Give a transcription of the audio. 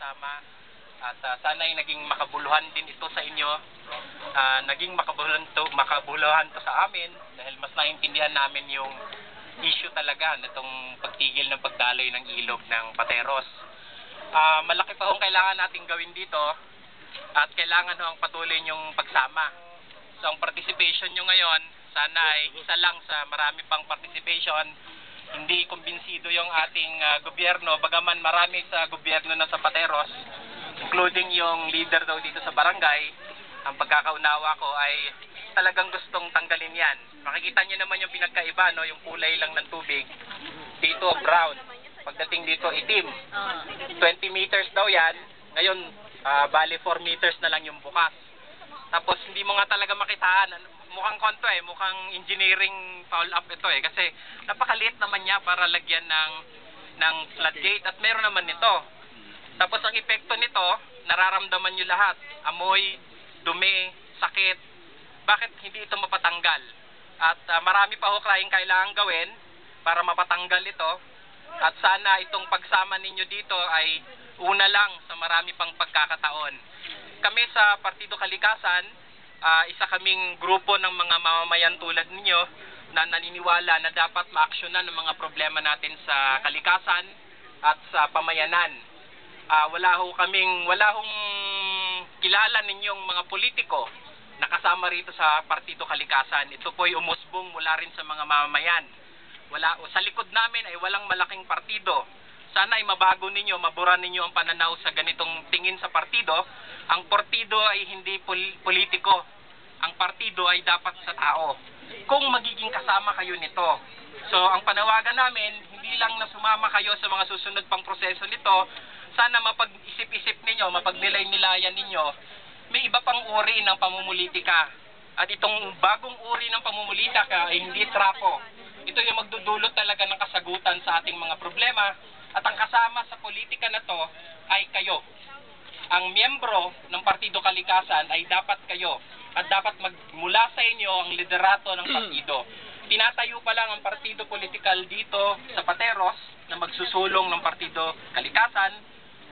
kasama. At sana ay naging makabuluhan din ito sa inyo. Naging makabuluhan to sa amin dahil mas naintindihan namin yung issue talaga nitong pagtigil ng pagdaloy ng ilog ng Pateros. Malaki pa hong kailangan nating gawin dito at kailangan hong patuloy yung pagsama. So ang participation nyo ngayon, sana ay isa lang sa marami pang participation. Hindi kumbinsido yung ating gobyerno, bagaman marami sa gobyerno na sa Pateros, including yung leader daw dito sa barangay. Ang pagkakaunawa ko ay talagang gustong tanggalin yan. Makikita nyo naman yung pinagkaiba, no? Yung kulay lang ng tubig. Dito brown, pagdating dito itim. 20 meters daw yan, ngayon bali 4 meters na lang yung bukas. Tapos hindi mo nga talaga makitaan, mukhang konto mukhang engineering foul up ito kasi napakaliit naman niya para lagyan ng floodgate at meron naman nito. Tapos ang epekto nito, nararamdaman nyo lahat, amoy, dumi, sakit. Bakit hindi ito mapatanggal? At marami pa ho kailangan gawin para mapatanggal ito. At sana itong pagsama ninyo dito ay una lang sa marami pang pagkakataon. Kami sa Partido Kalikasan, isa kaming grupo ng mga mamamayan tulad ninyo na naniniwala na dapat maaksyonan ng mga problema natin sa kalikasan at sa pamayanan. Wala hong kilala ninyong mga politiko na kasama rito sa Partido Kalikasan. Ito po'y umusbong mula rin sa mga mamamayan. Sa likod namin ay walang malaking partido. Sana ay mabago ninyo, mabura ninyo ang pananaw sa ganitong tingin sa partido. Ang partido ay hindi politiko. Ang partido ay dapat sa tao. Kung magiging kasama kayo nito. So ang panawagan namin, hindi lang na sumama kayo sa mga susunod pang proseso nito, sana mapag-isip-isip ninyo, mapagnilay-nilayan ninyo, may iba pang uri ng pamumulitika. At itong bagong uri ng pamumulitika ay hindi trapo. Ito yung magdudulot talaga ng kasagutan sa ating mga problema. At ang kasama sa politika na to ay kayo. Ang miyembro ng Partido Kalikasan ay dapat kayo. At dapat magmula sa inyo ang liderato ng partido. Tinatayo pa lang ang partido politikal dito sa Pateros na magsusulong ng Partido Kalikasan.